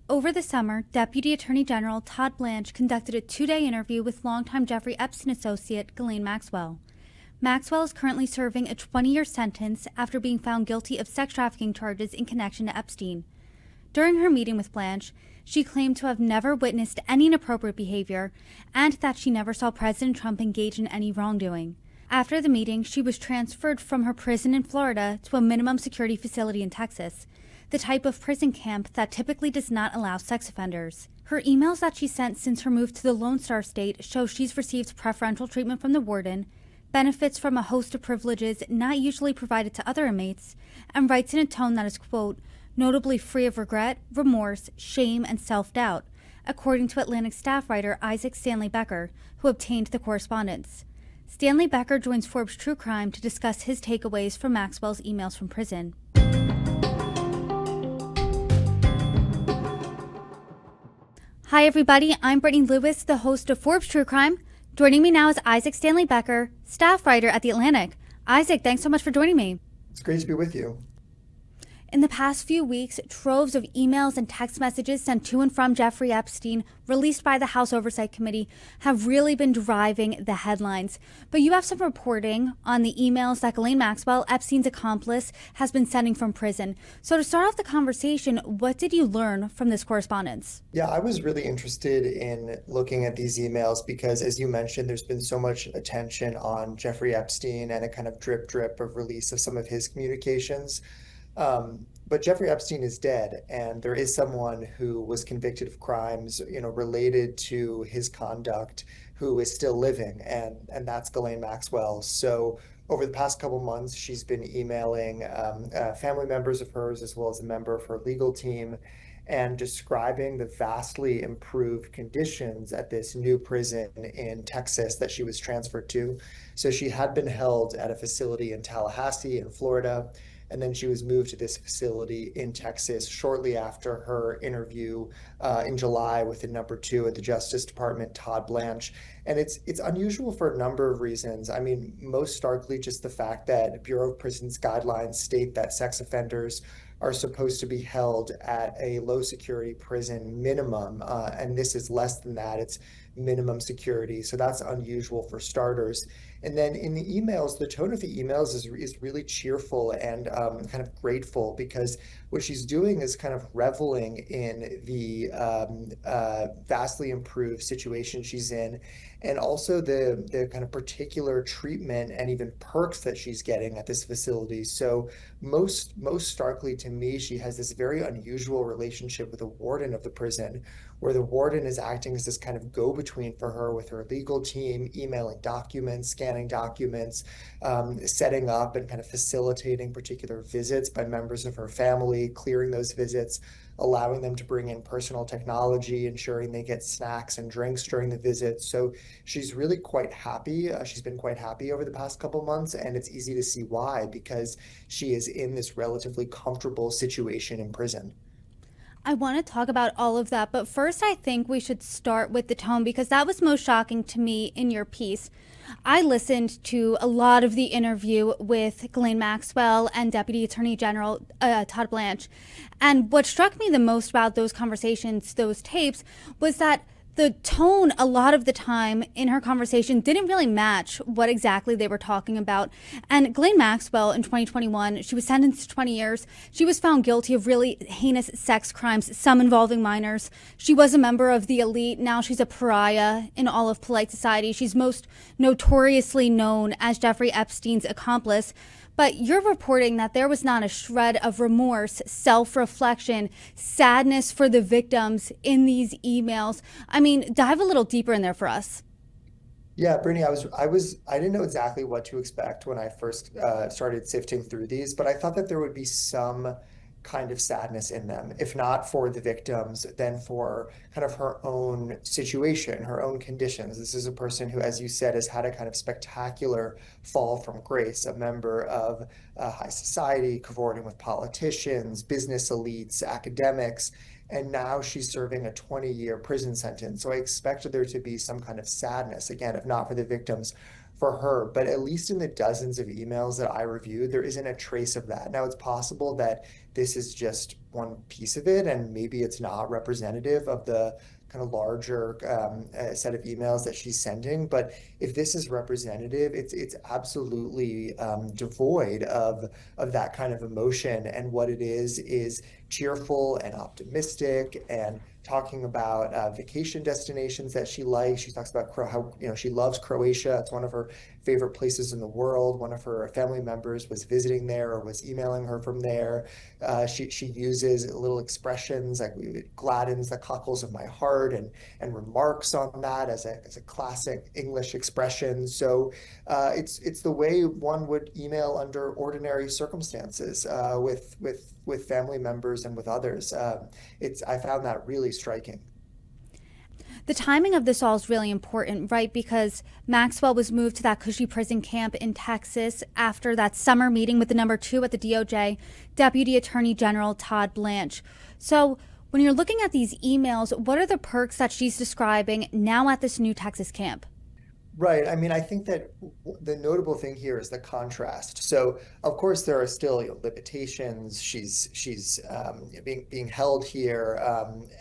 Over the summer, Deputy Attorney General Todd Blanche conducted a two-day interview with longtime Jeffrey Epstein associate Ghislaine Maxwell. Maxwell is currently serving a 20-year sentence after being found guilty of sex trafficking charges in connection to Epstein. During her meeting with Blanche, she claimed to have never witnessed any inappropriate behavior and that she never saw President Trump engage in any wrongdoing. After the meeting, she was transferred from her prison in Florida to a minimum security facility in Texas, the type of prison camp that typically does not allow sex offenders. Her emails that she sent since her move to the Lone Star State show she's received preferential treatment from the warden, benefits from a host of privileges not usually provided to other inmates, and writes in a tone that is, quote, notably free of regret, remorse, shame, and self-doubt, according to Atlantic staff writer Isaac Stanley Becker, who obtained the correspondence. Stanley Becker joins Forbes True Crime to discuss his takeaways from Maxwell's emails from prison. Hi everybody, I'm Brittany Lewis, the host of Forbes True Crime. Joining me now is Isaac Stanley Becker, staff writer at The Atlantic. Isaac, thanks so much for joining me. It's great to be with you. In the past few weeks, troves of emails and text messages sent to and from Jeffrey Epstein, released by the House Oversight Committee, have really been driving the headlines. But you have some reporting on the emails that Ghislaine Maxwell, Epstein's accomplice, has been sending from prison. So to start off the conversation, what did you learn from this correspondence? Yeah, I was really interested in looking at these emails because, as you mentioned, there's been so much attention on Jeffrey Epstein and a kind of drip of release of some of his communications. But Jeffrey Epstein is dead, and there is someone who was convicted of crimes, related to his conduct, who is still living, and that's Ghislaine Maxwell. So over the past couple months, she's been emailing family members of hers as well as a member of her legal team, and describing the vastly improved conditions at this new prison in Texas that she was transferred to. So she had been held at a facility in Tallahassee in Florida, and then she was moved to this facility in Texas shortly after her interview in July with the number two at the Justice Department, Todd Blanche. And it's unusual for a number of reasons. I mean, most starkly, just the fact that Bureau of Prisons guidelines state that sex offenders are supposed to be held at a low security prison minimum, and this is less than that. It's minimum security, so that's unusual for starters. And then in the emails, the tone of the emails is really cheerful and kind of grateful, because what she's doing is kind of reveling in the vastly improved situation she's in, and also the kind of particular treatment and even perks that she's getting at this facility. So most starkly to me, she has this very unusual relationship with the warden of the prison, where the warden is acting as this kind of go-between for her with her legal team, emailing documents, scanning documents, setting up and kind of facilitating particular visits by members of her family, clearing those visits, allowing them to bring in personal technology, ensuring they get snacks and drinks during the visit. So she's really quite happy. She's been quite happy over the past couple months, and it's easy to see why, because she is in this relatively comfortable situation in prison. I want to talk about all of that, but first I think we should start with the tone, because that was most shocking to me in your piece. I listened to a lot of the interview with Ghislaine Maxwell and Deputy Attorney General Todd Blanche, and what struck me the most about those conversations, those tapes, was that the tone a lot of the time in her conversation didn't really match what exactly they were talking about. And Ghislaine Maxwell in 2021, she was sentenced to 20 years. She was found guilty of really heinous sex crimes, some involving minors. She was a member of the elite. Now she's a pariah in all of polite society. She's most notoriously known as Jeffrey Epstein's accomplice. But you're reporting that there was not a shred of remorse, self-reflection, sadness for the victims in these emails. I mean, dive a little deeper in there for us. Yeah, Brittany, I didn't know exactly what to expect when I first started sifting through these, but I thought that there would be some kind of sadness in them, if not for the victims, then for kind of her own situation, her own conditions. This is a person who, as you said, has had a kind of spectacular fall from grace, a member of high society, cavorting with politicians, business elites, academics, and now she's serving a 20-year prison sentence. So I expected there to be some kind of sadness, again, if not for the victims, for her. But at least in the dozens of emails that I reviewed, there isn't a trace of that. Now, it's possible that this is just one piece of it, and maybe it's not representative of the kind of larger set of emails that she's sending. But if this is representative, it's absolutely devoid of that kind of emotion. And what it is cheerful and optimistic, and talking about vacation destinations that she likes. She talks about how she loves Croatia. It's one of her favorite places in the world. One of her family members was visiting there or was emailing her from there. She uses little expressions like "it gladdens the cockles of my heart," and remarks on that as a classic English expression. So it's the way one would email under ordinary circumstances with family members and with others. I found that really striking. The timing of this all is really important, right? Because Maxwell was moved to that cushy prison camp in Texas after that summer meeting with the number 2 at the DOJ, Deputy Attorney General Todd Blanche. So when you're looking at these emails, what are the perks that she's describing now at this new Texas camp? Right. I mean, I think that the notable thing here is the contrast. So, of course, there are still limitations. She's being held here,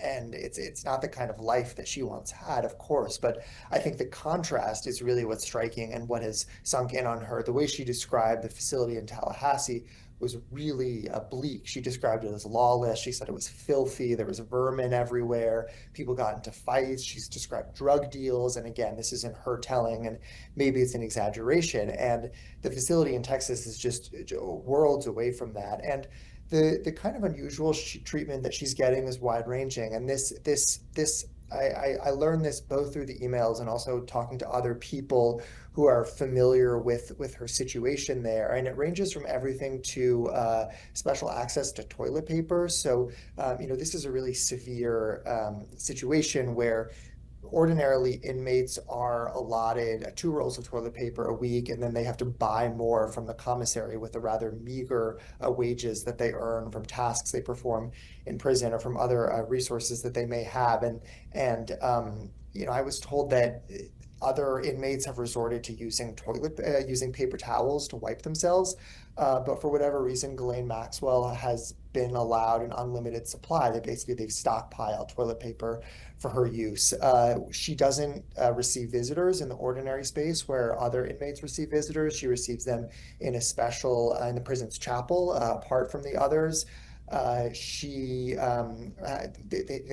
and it's not the kind of life that she once had, of course. But I think the contrast is really what's striking and what has sunk in on her. The way she described the facility in Tallahassee was really bleak. She described it as lawless. She said it was filthy. There was vermin everywhere. People got into fights. She's described drug deals. And again, this isn't her telling, and maybe it's an exaggeration. And the facility in Texas is just worlds away from that. And the kind of unusual treatment that she's getting is wide ranging. And I learned this both through the emails and also talking to other people who are familiar with her situation there. And it ranges from everything to special access to toilet paper. So, this is a really severe situation where ordinarily inmates are allotted 2 rolls of toilet paper a week, and then they have to buy more from the commissary with the rather meager wages that they earn from tasks they perform in prison or from other resources that they may have. And I was told that other inmates have resorted to using paper towels to wipe themselves. But for whatever reason, Ghislaine Maxwell has been allowed an unlimited supply. They've stockpiled toilet paper for her use. She doesn't receive visitors in the ordinary space where other inmates receive visitors. She receives them in a special in the prison's chapel, apart from the others. They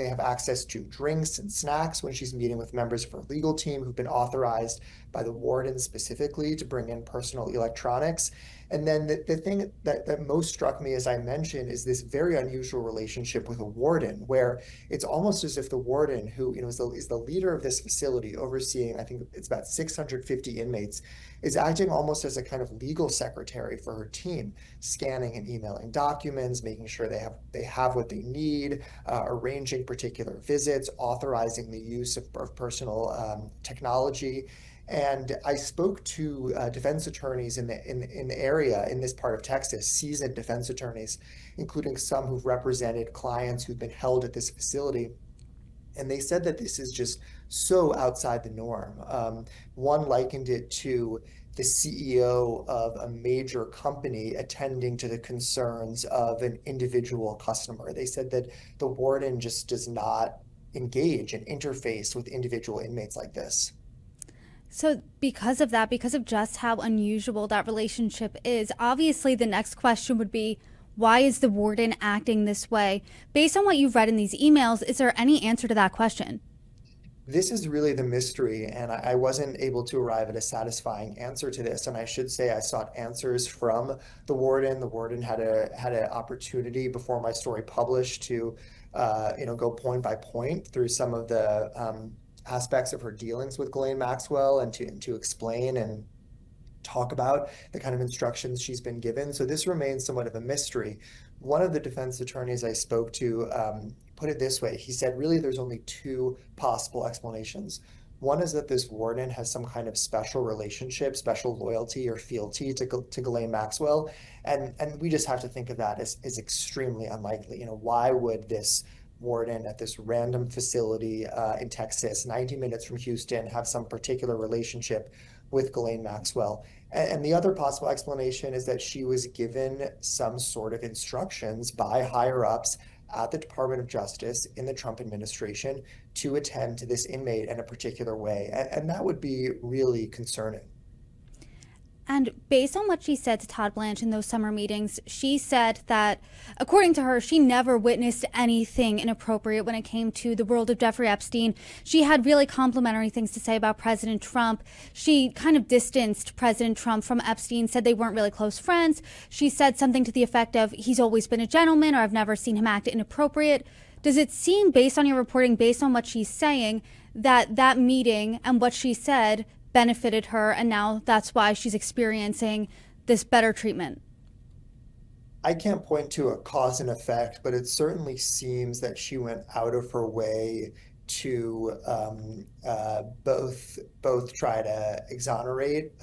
have access to drinks and snacks when she's meeting with members of her legal team who've been authorized by the warden specifically to bring in personal electronics. And then the thing that most struck me, as I mentioned, is this very unusual relationship with a warden, where it's almost as if the warden, who is the leader of this facility, overseeing, I think it's about 650 inmates, is acting almost as a kind of legal secretary for her team, scanning and emailing documents, making sure they have what they need, arranging particular visits, authorizing the use of personal technology. And I spoke to defense attorneys in the area in this part of Texas, seasoned defense attorneys, including some who've represented clients who've been held at this facility. And they said that this is just so outside the norm. One likened it to the CEO of a major company attending to the concerns of an individual customer. They said that the warden just does not engage and interface with individual inmates like this. So because of that, because of just how unusual that relationship is, obviously the next question would be, why is the warden acting this way? Based on what you've read in these emails, is there any answer to that question? This is really the mystery, and I wasn't able to arrive at a satisfying answer to this. And I should say I sought answers from the warden. The warden had an opportunity before my story published to, go point by point through some of the aspects of her dealings with Ghislaine Maxwell and to explain and talk about the kind of instructions she's been given. So this remains somewhat of a mystery. One of the defense attorneys I spoke to put it this way. He said, really, there's only 2 possible explanations. One is that this warden has some kind of special relationship, special loyalty or fealty to Ghislaine Maxwell. And we just have to think of that as extremely unlikely. Why would this warden at this random facility in Texas, 90 minutes from Houston, have some particular relationship with Ghislaine Maxwell. And the other possible explanation is that she was given some sort of instructions by higher ups at the Department of Justice in the Trump administration to attend to this inmate in a particular way. And that would be really concerning. And based on what she said to Todd Blanche in those summer meetings, she said that, according to her, she never witnessed anything inappropriate when it came to the world of Jeffrey Epstein. She had really complimentary things to say about President Trump. She kind of distanced President Trump from Epstein, said they weren't really close friends. She said something to the effect of, he's always been a gentleman, or I've never seen him act inappropriate. Does it seem, based on your reporting, based on what she's saying, that that meeting and what she said benefited her, and now that's why she's experiencing this better treatment? I can't point to a cause and effect, but it certainly seems that she went out of her way to both try to exonerate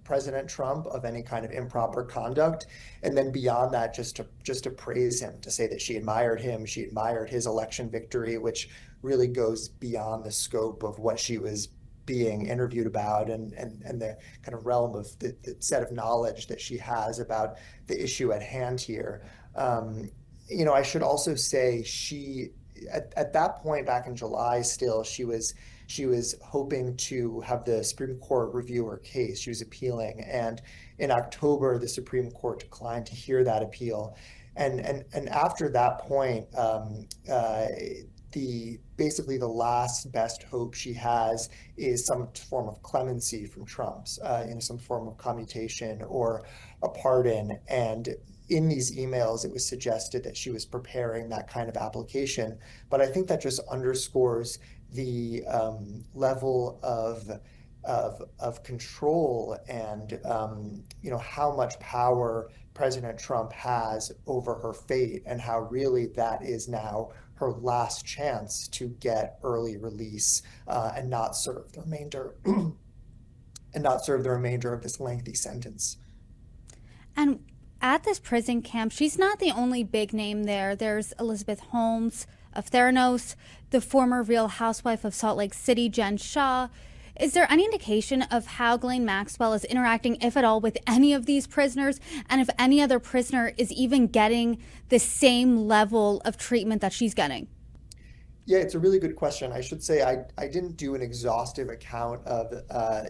President Trump of any kind of improper conduct, and then beyond that, just to praise him, to say that she admired him, she admired his election victory, which really goes beyond the scope of what she was being interviewed about, and the kind of realm of the set of knowledge that she has about the issue at hand here. I should also say she at that point back in July, still she was hoping to have the Supreme Court review her case. She was appealing, and in October the Supreme Court declined to hear that appeal, and after that point, basically the last best hope she has is some form of clemency from Trump's, some form of commutation or a pardon. And in these emails, it was suggested that she was preparing that kind of application. But I think that just underscores the level of control and how much power President Trump has over her fate, and how really that is now her last chance to get early release, and not serve the remainder of this lengthy sentence. And at this prison camp, she's not the only big name there. There's Elizabeth Holmes of Theranos, the former Real Housewife of Salt Lake City, Jen Shah. Is there any indication of how Ghislaine Maxwell is interacting, if at all, with any of these prisoners, and if any other prisoner is even getting the same level of treatment that she's getting? Yeah, it's a really good question. I should say I didn't do an exhaustive account of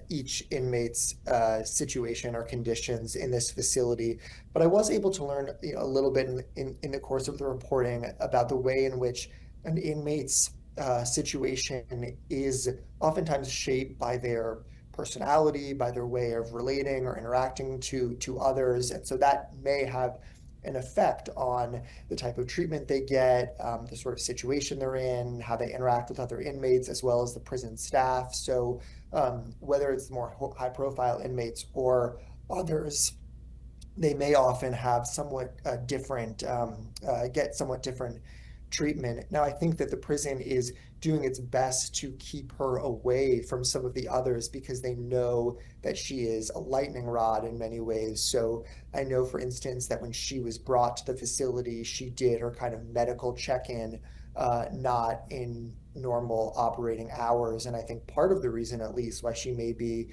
each inmate's situation or conditions in this facility, but I was able to learn a little bit in the course of the reporting about the way in which an inmate's situation is oftentimes shaped by their personality, by their way of relating or interacting to others, and so that may have an effect on the type of treatment they get, the sort of situation they're in, how they interact with other inmates, as well as the prison staff. So whether it's more high-profile inmates or others, they may often have somewhat different, get somewhat different treatment. Now, I think that the prison is doing its best to keep her away from some of the others because they know that she is a lightning rod in many ways. So I know, for instance, that when she was brought to the facility, she did her kind of medical check-in, not in normal operating hours. And I think part of the reason, at least, why she may be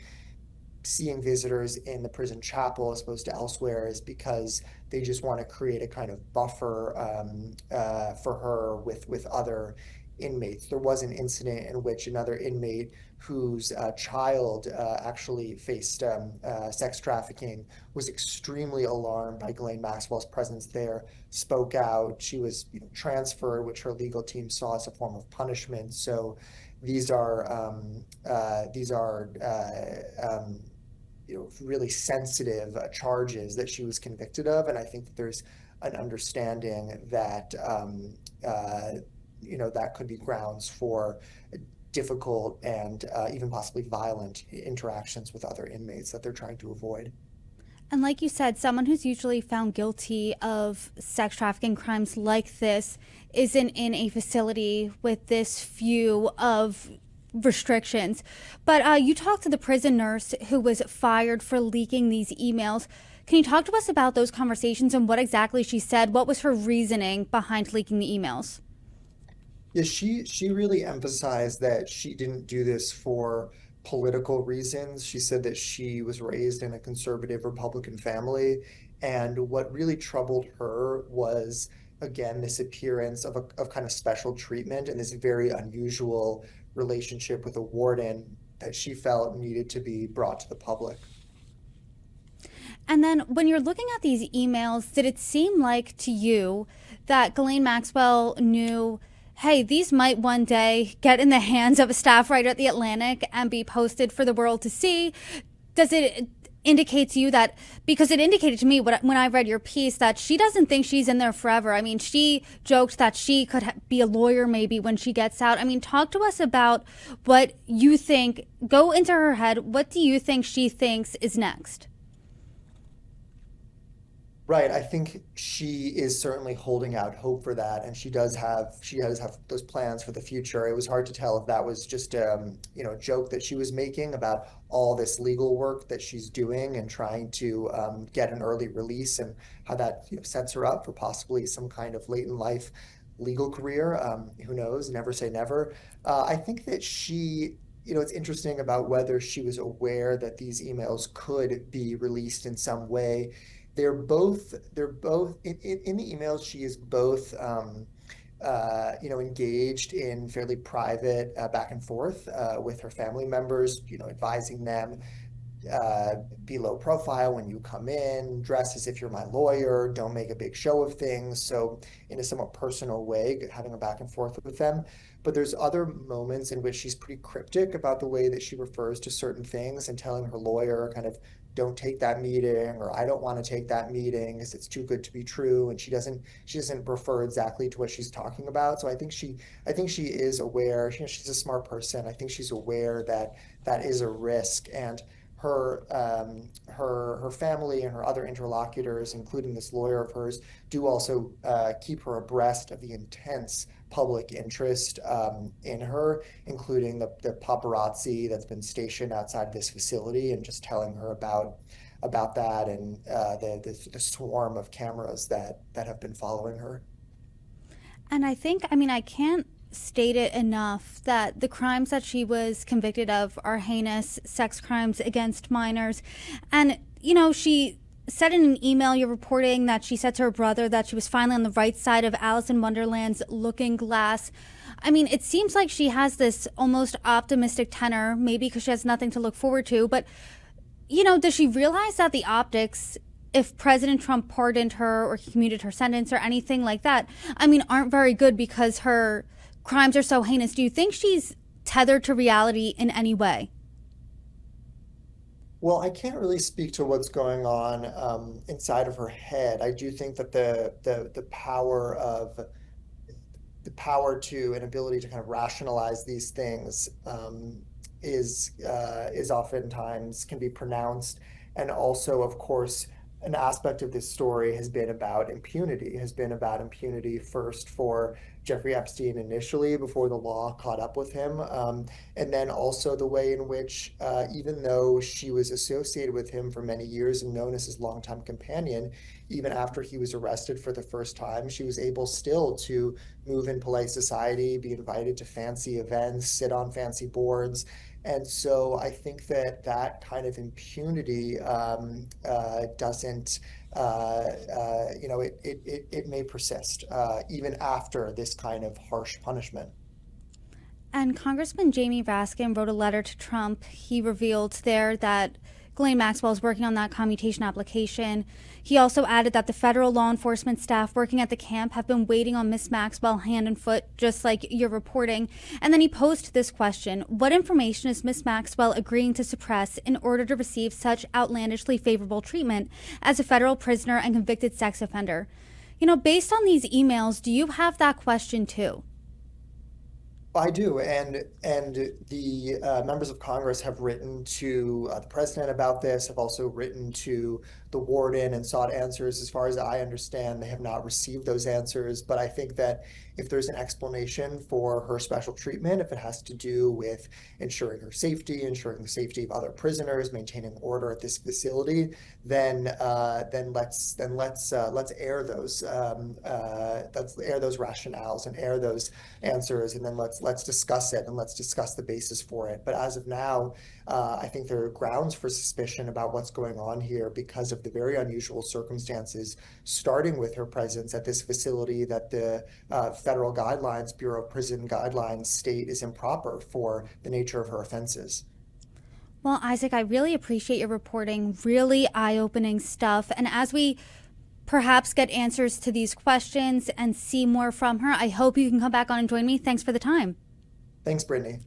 seeing visitors in the prison chapel as opposed to elsewhere is because they just want to create a kind of buffer for her with other inmates. There was an incident in which another inmate whose child actually faced sex trafficking was extremely alarmed by Ghislaine Maxwell's presence there, spoke out. She was transferred, which her legal team saw as a form of punishment. So these are really sensitive charges that she was convicted of, and I think that there's an understanding that that could be grounds for difficult and even possibly violent interactions with other inmates that they're trying to avoid. And like you said, someone who's usually found guilty of sex trafficking crimes like this isn't in a facility with this few of restrictions. But you talked to the prison nurse who was fired for leaking these emails. Can you talk to us about those conversations and what exactly she said? What was her reasoning behind leaking the emails? Yeah, she really emphasized that she didn't do this for political reasons. She said that she was raised in a conservative Republican family, and what really troubled her was, again, this appearance of kind of special treatment and this very unusual relationship with a warden that she felt needed to be brought to the public. And then when you're looking at these emails, did it seem like to you that Ghislaine Maxwell knew, hey, these might one day get in the hands of a staff writer at The Atlantic and be posted for the world to see? Does it indicate to you that, because it indicated to me when I read your piece that she doesn't think she's in there forever. I mean, she joked that she could be a lawyer maybe when she gets out. I mean, talk to us about what you think, go into her head. What do you think she thinks is next? Right. I think she is certainly holding out hope for that, and she does have those plans for the future. It was hard to tell if that was just a joke that she was making about all this legal work that she's doing and trying to get an early release, and how that sets her up for possibly some kind of late in life legal career. Who knows? Never say never. I think that it's interesting about whether she was aware that these emails could be released in some way. They're both in the emails. She is both engaged in fairly private back and forth with her family members, advising them, be low profile when you come in, dress as if you're my lawyer, don't make a big show of things. So in a somewhat personal way, having a back and forth with them. But there's other moments in which she's pretty cryptic about the way that she refers to certain things, and telling her lawyer kind of, don't take that meeting, or I don't want to take that meeting because it's too good to be true. And she doesn't refer exactly to what she's talking about. So I think she is aware. She's a smart person. I think she's aware that that is a risk. And her family and her other interlocutors, including this lawyer of hers, do also keep her abreast of the intense public interest in her, including the paparazzi that's been stationed outside this facility, and just telling her about that, and the swarm of cameras that have been following her. And I think, I mean, I can't state it enough that the crimes that she was convicted of are heinous sex crimes against minors. And, she said in an email you're reporting that she said to her brother that she was finally on the right side of Alice in Wonderland's looking glass. I mean, it seems like she has this almost optimistic tenor, maybe because she has nothing to look forward to. But, does she realize that the optics, if President Trump pardoned her or commuted her sentence or anything like that, I mean, aren't very good because her crimes are so heinous? Do you think she's tethered to reality in any way? Well, I can't really speak to what's going on inside of her head. I do think that the power to and ability to kind of rationalize these things is oftentimes can be pronounced. And also, of course, an aspect of this story has been about impunity first for Jeffrey Epstein initially, before the law caught up with him. And then also the way in which, even though she was associated with him for many years and known as his longtime companion, even after he was arrested for the first time, she was able still to move in polite society, be invited to fancy events, sit on fancy boards. And so I think that kind of impunity doesn't, it may persist even after this kind of harsh punishment. And Congressman Jamie Raskin wrote a letter to Trump. He revealed there that Ghislaine Maxwell is working on that commutation application. He also added that the federal law enforcement staff working at the camp have been waiting on Miss Maxwell hand and foot, just like you're reporting. And then he posed this question: what information is Miss Maxwell agreeing to suppress in order to receive such outlandishly favorable treatment as a federal prisoner and convicted sex offender? Based on these emails, do you have that question too? I do, and the members of Congress have written to the president about this, have also written to the warden and sought answers. As far as I understand, they have not received those answers. But I think that if there's an explanation for her special treatment, if it has to do with ensuring her safety, ensuring the safety of other prisoners, maintaining order at this facility, then let's air those rationales and air those answers, and then let's discuss it and let's discuss the basis for it. But as of now, I think there are grounds for suspicion about what's going on here because of the very unusual circumstances, starting with her presence at this facility that the federal guidelines, Bureau of Prison Guidelines, state is improper for the nature of her offenses. Well, Isaac, I really appreciate your reporting. Really eye-opening stuff. And as we perhaps get answers to these questions and see more from her, I hope you can come back on and join me. Thanks for the time. Thanks, Brittany.